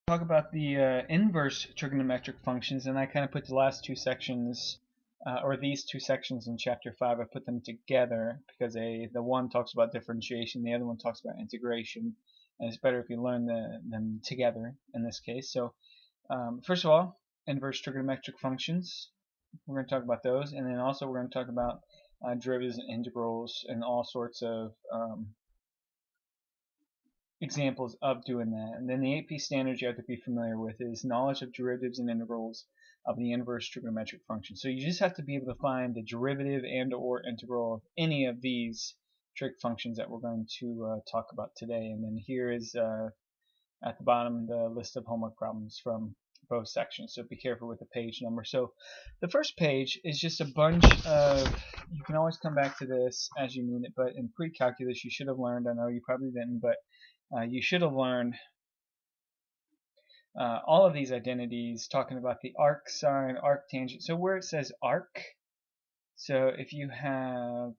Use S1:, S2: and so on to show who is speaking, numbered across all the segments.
S1: Talk about the inverse trigonometric functions, and I kind of put the last two sections, or these two sections in chapter 5, I put them together because the one talks about differentiation, the other one talks about integration, and it's better if you learn them together in this case. So first of all, inverse trigonometric functions, we're going to talk about those, and then also we're going to talk about derivatives and integrals and all sorts of examples of doing that. And then the AP standards you have to be familiar with is knowledge of derivatives and integrals of the inverse trigonometric function. So you just have to be able to find the derivative and or integral of any of these trig functions that we're going to talk about today. And then here is at the bottom the list of homework problems from both sections, so be careful with the page number. So the first page is just a bunch of, you can always come back to this as you need it, but in pre-calculus you should have learned, I know you probably didn't, but you should have learned all of these identities talking about the arc, sine, arc, tangent. So where it says arc, so if you have,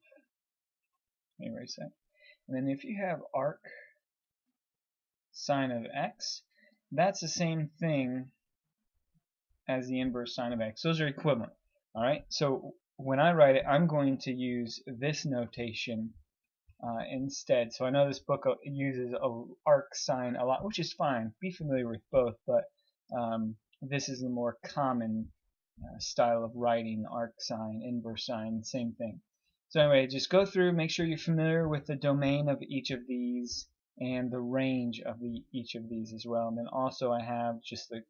S1: let me erase that, and then if you have arc sine of x, that's the same thing as the inverse sine of x. Those are equivalent. Alright, so when I write it, I'm going to use this notation instead. So I know this book uses arc sine a lot, which is fine. Be familiar with both, but this is the more common style of writing, arc sine, inverse sine, same thing. So anyway, just go through, make sure you're familiar with the domain of each of these and the range of each of these as well. And then also I have just the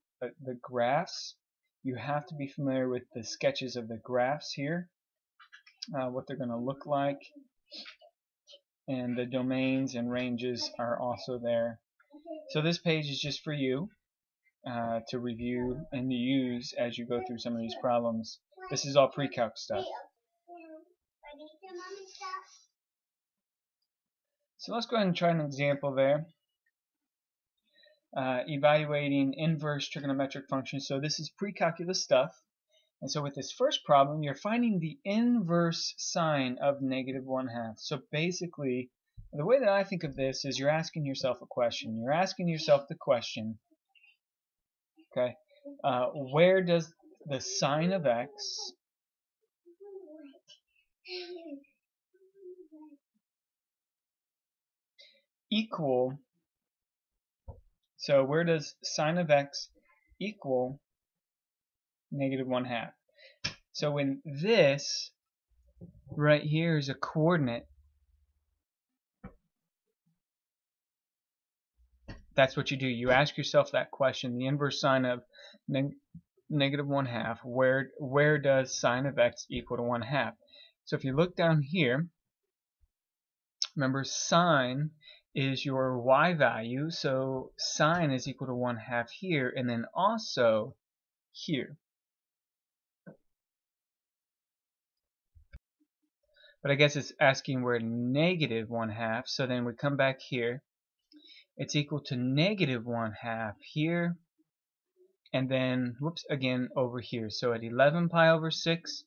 S1: graphs. You have to be familiar with the sketches of the graphs here, what they're going to look like. And the domains and ranges are also there. So this page is just for you to review and to use as you go through some of these problems. This is all pre-calc stuff. So let's go ahead and try an example there. Evaluating inverse trigonometric functions. So this is pre-calculus stuff. And so with this first problem, you're finding the inverse sine of -1/2. So basically, the way that I think of this is you're asking yourself a question. You're asking yourself the question, okay, where does the sine of x equal, so where does sine of x equal -1/2? So when this right here is a coordinate, that's what you do. You ask yourself that question, the inverse sine of -1/2, where does sine of x equal to 1/2? So if you look down here, remember sine is your y value, so sine is equal to 1/2 here, and then also here. But I guess it's asking where -1/2, so then we come back here. It's equal to -1/2 here, and then, whoops, again over here. So at 11 pi over 6,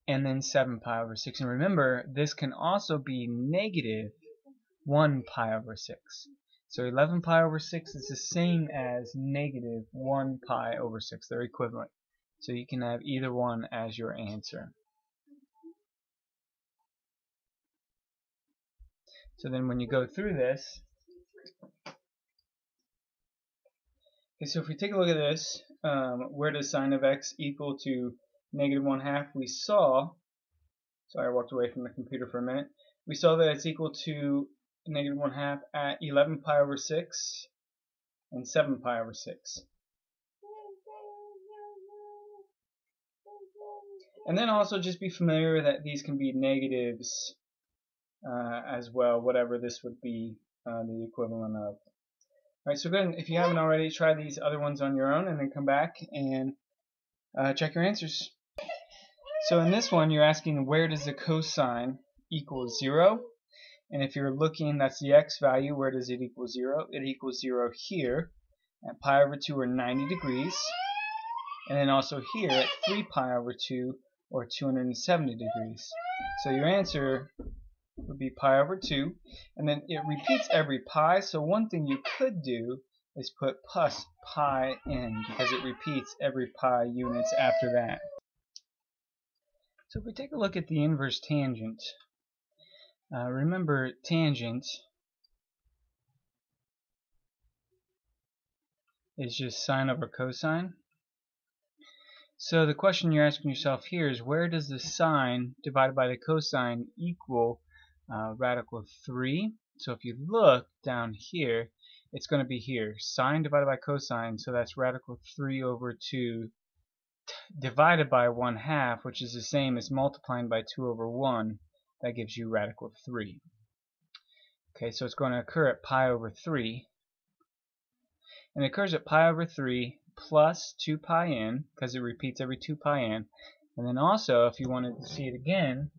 S1: and then 7 pi over 6. And remember, this can also be -1 pi over 6. So 11 pi over 6 is the same as -1 pi over 6. They're equivalent. So you can have either one as your answer. So then when you go through this, okay, so if we take a look at this, where does sine of x equal to -1/2? We saw, sorry I walked away from the computer for a minute, we saw that it's equal to -1/2 at 11 pi over 6 and 7 pi over 6. And then also just be familiar that these can be negatives as well, whatever this would be the equivalent of. Alright, so go ahead, if you haven't already, try these other ones on your own and then come back and check your answers. So in this one, you're asking where does the cosine equal 0? And if you're looking, that's the x value, where does it equal 0? It equals 0 here at pi over 2 or 90 degrees. And then also here at 3 pi over 2 or 270 degrees. So your answer would be pi over 2, and then it repeats every pi. So one thing you could do is put plus pi in, because it repeats every pi units after that. So if we take a look at the inverse tangent, remember tangent is just sine over cosine. So the question you're asking yourself here is, where does the sine divided by the cosine equal radical of 3? So if you look down here, it's going to be here, sine divided by cosine, so that's radical 3 over 2 divided by 1/2, which is the same as multiplying by 2 over 1. That gives you radical of 3. Okay, so it's going to occur at pi over 3. And it occurs at pi over 3 plus 2 pi n, because it repeats every 2 pi n. And then also, if you wanted to see it again,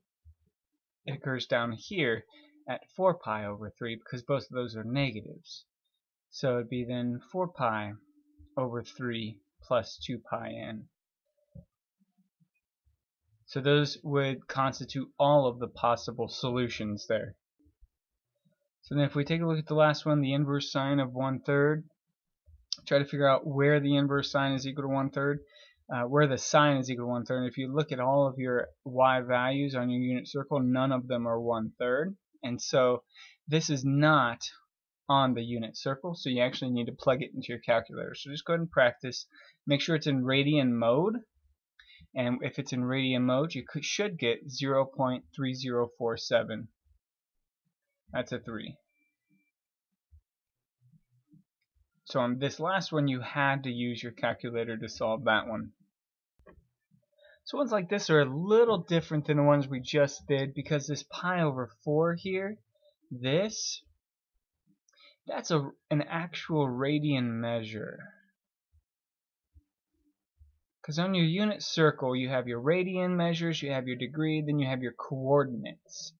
S1: it occurs down here at 4 pi over 3, because both of those are negatives. So it'd be then 4 pi over 3 plus 2 pi n. So those would constitute all of the possible solutions there. So then if we take a look at the last one, the inverse sine of 1/3, try to figure out where the inverse sine is equal to 1/3, where the sine is equal to 1/3. And if you look at all of your y values on your unit circle, none of them are 1/3. And so this is not on the unit circle, so you actually need to plug it into your calculator. So just go ahead and practice. Make sure it's in radian mode. And if it's in radian mode, you should get 0.3047. That's a 3. So on this last one, you had to use your calculator to solve that one. So ones like this are a little different than the ones we just did, because this pi over 4 here, that's an actual radian measure. Because on your unit circle, you have your radian measures, you have your degree, then you have your coordinates.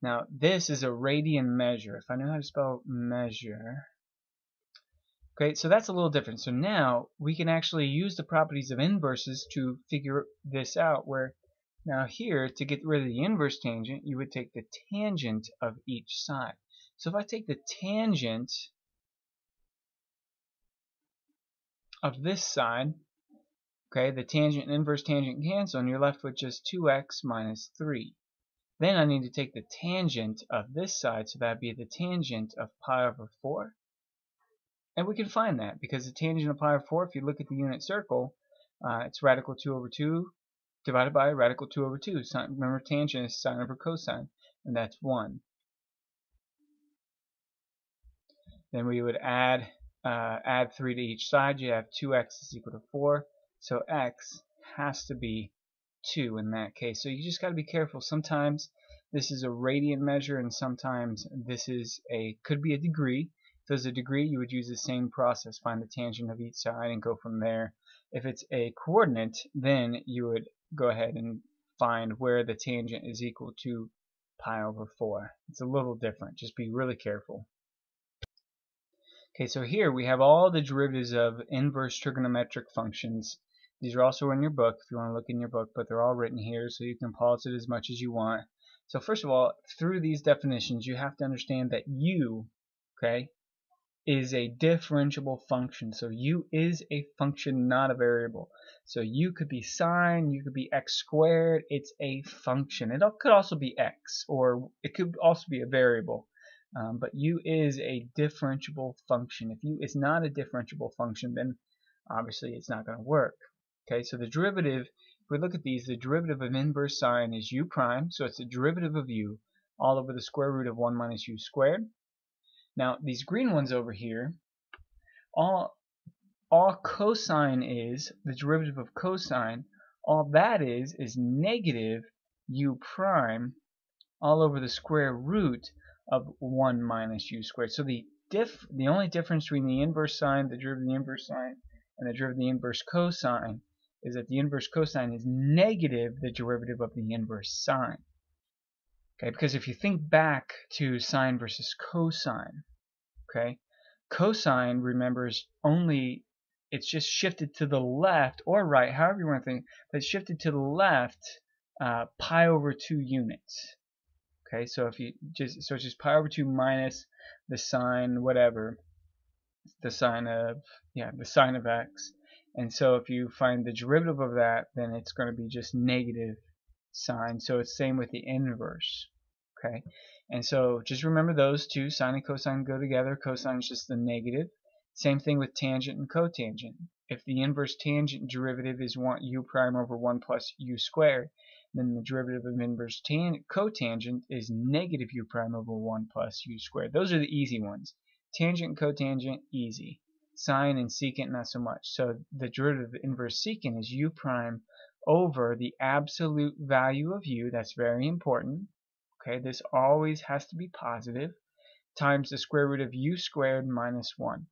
S1: Now, this is a radian measure. If I know how to spell measure. Okay, so that's a little different. So now, we can actually use the properties of inverses to figure this out, where now here, to get rid of the inverse tangent, you would take the tangent of each side. So if I take the tangent of this side, okay, the tangent and inverse tangent cancel, and you're left with just 2x minus 3. Then I need to take the tangent of this side, so that would be the tangent of pi over 4. And we can find that, because the tangent of pi over 4, if you look at the unit circle, it's radical 2 over 2 divided by radical 2 over 2. Remember, tangent is sine over cosine, and that's 1. Then we would add 3 to each side. You have 2x is equal to 4. So x has to be 2 in that case. So you just got to be careful. Sometimes this is a radian measure, and sometimes this is could be a degree. If it's a degree, you would use the same process. Find the tangent of each side and go from there. If it's a coordinate, then you would go ahead and find where the tangent is equal to pi over 4. It's a little different. Just be really careful. Okay, so here we have all the derivatives of inverse trigonometric functions. These are also in your book if you want to look in your book, but they're all written here, so you can pause it as much as you want. So first of all, through these definitions, you have to understand that u, okay, is a differentiable function. So u is a function, not a variable. So u could be sine, u could be x squared. It's a function. It could also be x, or it could also be a variable. But u is a differentiable function. If u is not a differentiable function, then obviously it's not going to work. Okay, so the derivative, if we look at these, the derivative of inverse sine is u prime, so it's the derivative of u all over the square root of 1 minus u squared. Now, these green ones over here, all cosine is, the derivative of cosine, all that is negative u prime all over the square root of 1 minus u squared. So the only difference between the inverse sine, the derivative of the inverse sine, and the derivative of the inverse cosine is that the inverse cosine is negative the derivative of the inverse sine. Okay, because if you think back to sine versus cosine, okay, cosine, remember, is only, it's just shifted to the left or right, however you want to think, but it's shifted to the left pi over 2 units. Okay, so if you so it's just pi over 2 minus the sine whatever, the sine of x. And so if you find the derivative of that, then it's going to be just negative sine. So it's same with the inverse. Okay, and so just remember those two, sine and cosine go together. Cosine is just the negative. Same thing with tangent and cotangent. If the inverse tangent derivative is u prime over 1 plus u squared, then the derivative of inverse cotangent is negative u prime over 1 plus u squared. Those are the easy ones. Tangent and cotangent, easy. Sine and secant, not so much. So the derivative of inverse secant is u prime over the absolute value of u, that's very important. Okay, this always has to be positive, times the square root of u squared minus 1.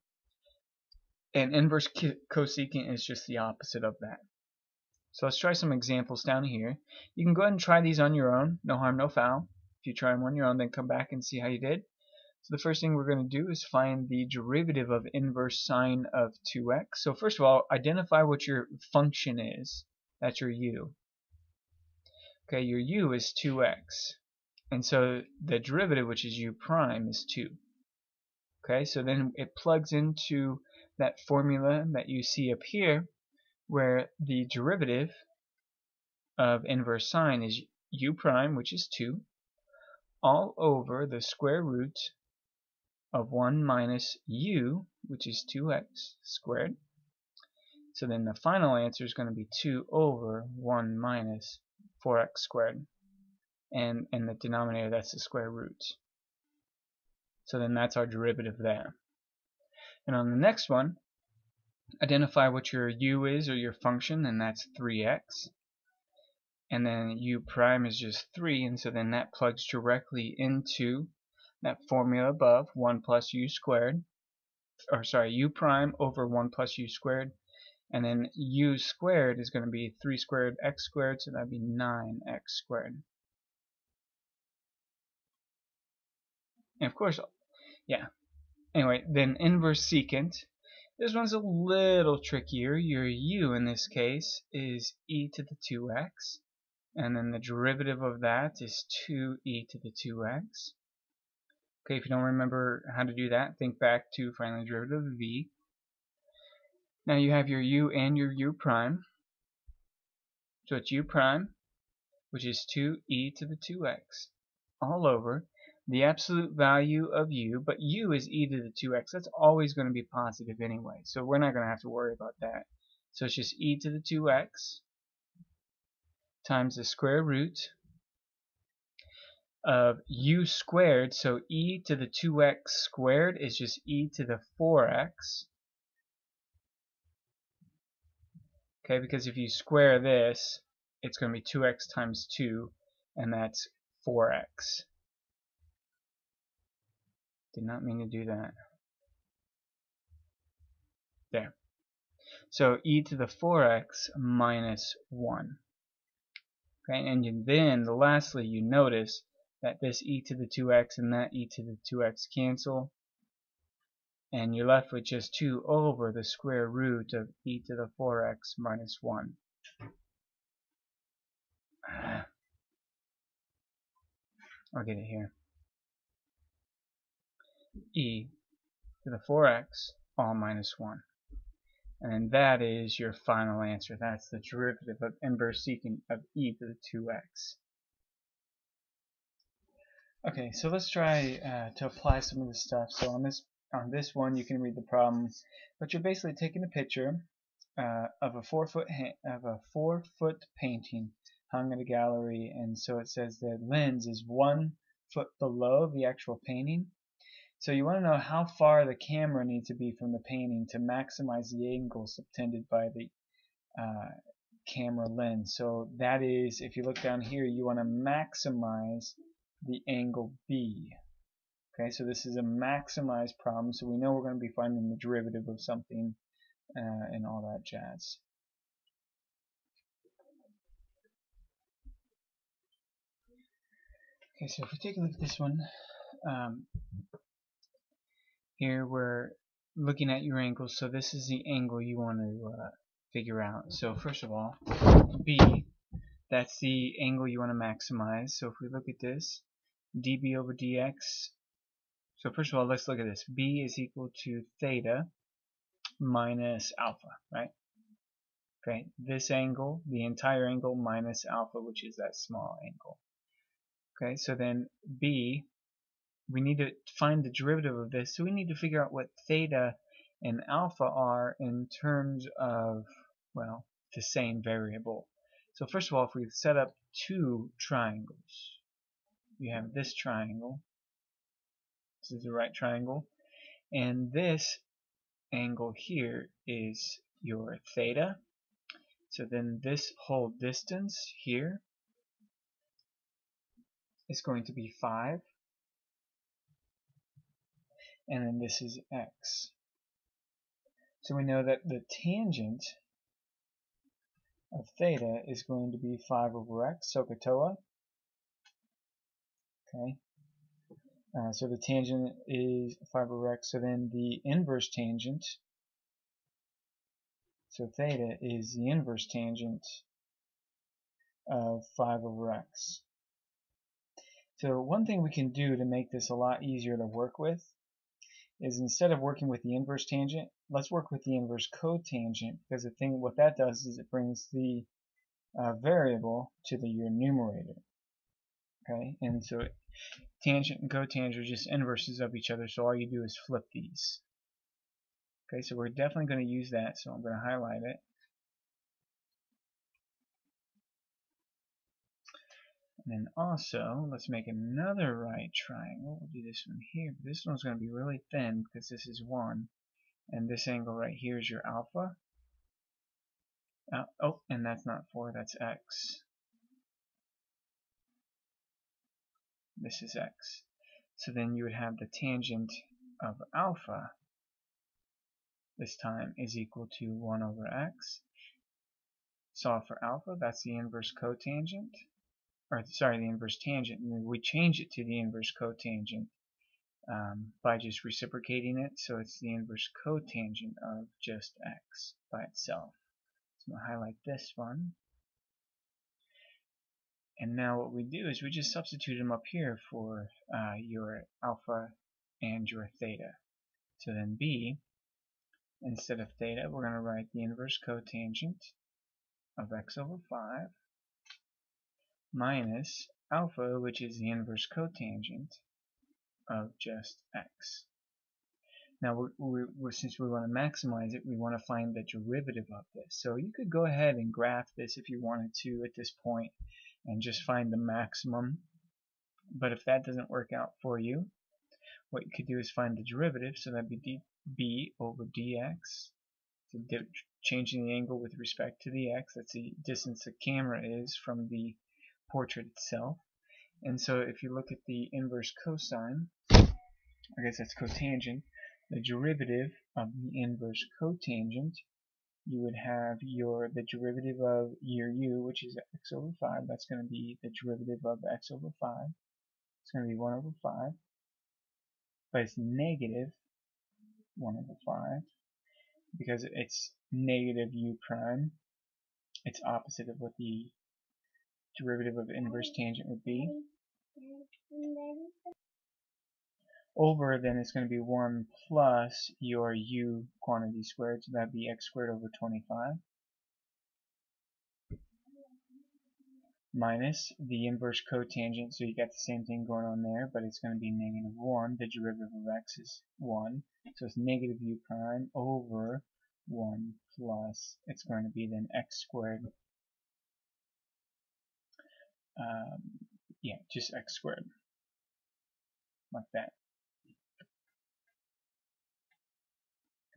S1: And inverse cosecant is just the opposite of that. So let's try some examples down here. You can go ahead and try these on your own, no harm, no foul. If you try them on your own, then come back and see how you did. So the first thing we're going to do is find the derivative of inverse sine of 2x. So first of all, identify what your function is. That's your u. Okay, your u is 2x. And so the derivative, which is u prime, is 2. Okay, so then it plugs into that formula that you see up here, where the derivative of inverse sine is u prime, which is 2, all over the square root of 1 minus u, which is 2x squared. So then the final answer is going to be 2 over 1 minus 4x squared. And in the denominator, that's the square root. So then that's our derivative there. And on the next one, identify what your u is, or your function, and that's 3x. And then u prime is just 3, and so then that plugs directly into that formula above, 1 plus u squared, or sorry, u prime over 1 plus u squared, and then u squared is going to be 3 squared x squared, so that would be 9x squared. And of course, yeah. Anyway, then inverse secant. This one's a little trickier. Your u in this case is e to the 2x, and then the derivative of that is 2e to the 2x. Okay, if you don't remember how to do that, think back to finding the derivative of v. Now you have your u and your u prime. So it's u prime, which is 2e to the 2x, all over the absolute value of u, but u is e to the 2x. That's always going to be positive anyway, so we're not going to have to worry about that. So it's just e to the 2x times the square root of u squared. So e to the 2x squared is just e to the 4x. Okay, because if you square this, it's going to be 2x times 2, and that's 4x. Did not mean to do that. There. So e to the 4x minus 1. Okay, and then lastly you notice that this e to the 2x and that e to the 2x cancel, and you're left with just 2 over the square root of e to the 4x minus 1. I'll get it here. E to the 4x all minus 1. And that is your final answer. That's the derivative of inverse secant of e to the 2x. Okay, so let's try to apply some of this stuff. So on this one, you can read the problem, but you're basically taking a picture of a 4-foot painting hung in a gallery, and so it says the lens is 1 foot below the actual painting. So you want to know how far the camera needs to be from the painting to maximize the angle subtended by the camera lens. So that is, if you look down here, you want to maximize the angle B. Okay, so this is a maximized problem, so we know we're going to be finding the derivative of something and all that jazz. Okay, so if we take a look at this one, here we're looking at your angles, so this is the angle you want to figure out. So first of all, B, that's the angle you want to maximize. So if we look at this, dB over dx So first of all, let's look at this. B is equal to theta minus alpha, right? Okay, this angle, the entire angle minus alpha, which is that small angle. Okay, so then B, we need to find the derivative of this, so we need to figure out what theta and alpha are in terms of, well, the same variable. So first of all, if we set up two triangles, we have this triangle, this is the right triangle, and this angle here is your theta. So then this whole distance here is going to be 5, and then this is x. So we know that the tangent of theta is going to be 5 over x, SOHCAHTOA. Okay, so the tangent is 5 over x, so then the inverse tangent, so theta is the inverse tangent of 5 over x. So one thing we can do to make this a lot easier to work with is instead of working with the inverse tangent, let's work with the inverse cotangent, because the thing what that does is it brings the variable to your numerator. Okay, and so tangent and cotangent are just inverses of each other, so all you do is flip these. Okay, so we're definitely going to use that, so I'm going to highlight it. And then also, let's make another right triangle. We'll do this one here. This one's going to be really thin because this is 1. And this angle right here is your alpha. Oh, and that's not 4, that's x. This is x. So then you would have the tangent of alpha this time is equal to 1 over x. Solve for alpha, that's the inverse cotangent. Or sorry, the inverse tangent. And we change it to the inverse cotangent by just reciprocating it. So it's the inverse cotangent of just x by itself. So I'm going to highlight this one. And now what we do is we just substitute them up here for your alpha and your theta. So then B, instead of theta, we're going to write the inverse cotangent of x over 5 minus alpha, which is the inverse cotangent of just x. Now, since we want to maximize it, we want to find the derivative of this. So you could go ahead and graph this if you wanted to at this point and just find the maximum. But if that doesn't work out for you, what you could do is find the derivative. So that'd be b over dx. So changing the angle with respect to the x. That's the distance the camera is from the portrait itself. And so if you look at the inverse cosine, I guess that's cotangent, the derivative of the inverse cotangent, you would have the derivative of your u, which is x over 5. That's going to be the derivative of x over 5. It's going to be 1 over 5. But it's negative 1 over 5 because it's negative u prime. It's opposite of what the derivative of inverse tangent would be. Over, then it's going to be 1 plus your u quantity squared, so that'd be x squared over 25, minus the inverse cotangent, so you got the same thing going on there, but it's going to be negative 1. The derivative of x is 1, so it's negative u prime over 1 plus, it's going to be then x squared, yeah, just x squared, like that.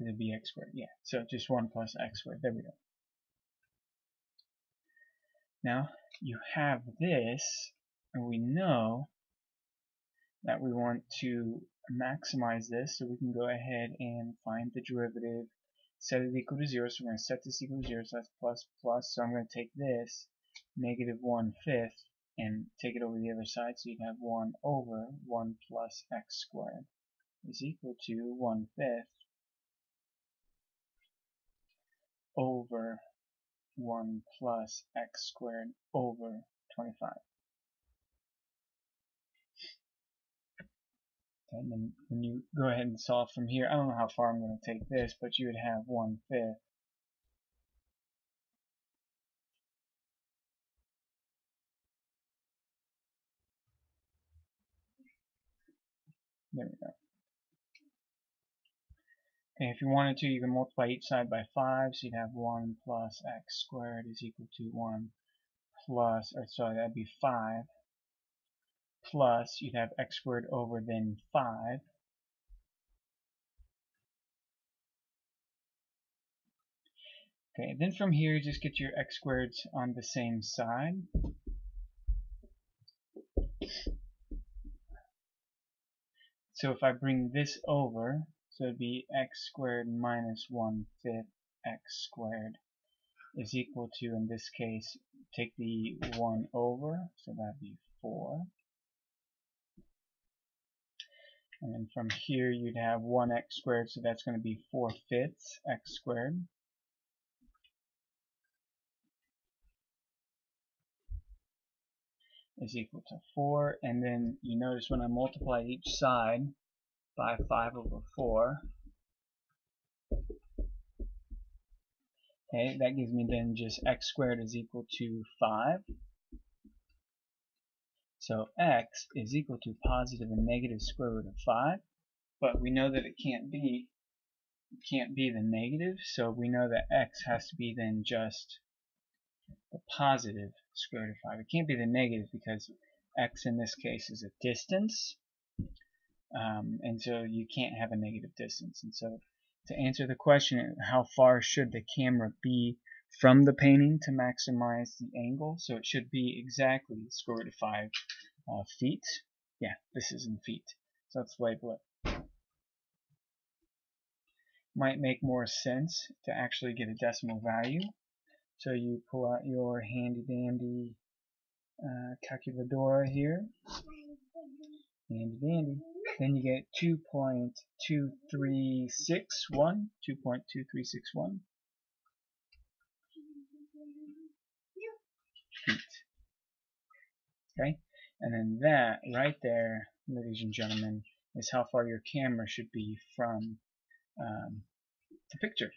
S1: It'd be x squared, yeah. So just 1 plus x squared. There we go. Now you have this, and we know that we want to maximize this, so we can go ahead and find the derivative, set it equal to 0. So we're going to set this equal to 0, so that's plus plus. So I'm going to take this negative 1/5 and take it over the other side, so you'd have 1 over 1 plus x squared is equal to 1/5 over 1 plus x squared over 25. Okay, and then when you go ahead and solve from here, I don't know how far I'm going to take this, but you would have 1/5. There we go. Okay, if you wanted to, you can multiply each side by 5, so you'd have 1 plus x squared is equal to 1 plus, or sorry, that'd be 5, plus you'd have x squared over then 5. Okay, then from here, just get your x squareds on the same side. So if I bring this over, so it'd be x squared minus 1/5 x squared is equal to, in this case, take the 1 over, so that'd be 4. And then from here you'd have 1x squared, so that's going to be 4/5 x squared. Is equal to 4. And then you notice when I multiply each side by 5/4, okay, that gives me then just x squared is equal to 5. So x is equal to positive and negative square root of 5. But we know that it can't be the negative, so we know that x has to be then just the positive square root of 5. It can't be the negative because x in this case is a distance, and so you can't have a negative distance. And so to answer the question, how far should the camera be from the painting to maximize the angle? So it should be exactly square root of 5 feet. Yeah, this is in feet. So let's label it. Might make more sense to actually get a decimal value. So you pull out your handy dandy calculadora here. Handy dandy. Then you get 2.2361. 2.2361 feet. Okay? And then that right there, ladies and gentlemen, is how far your camera should be from the picture.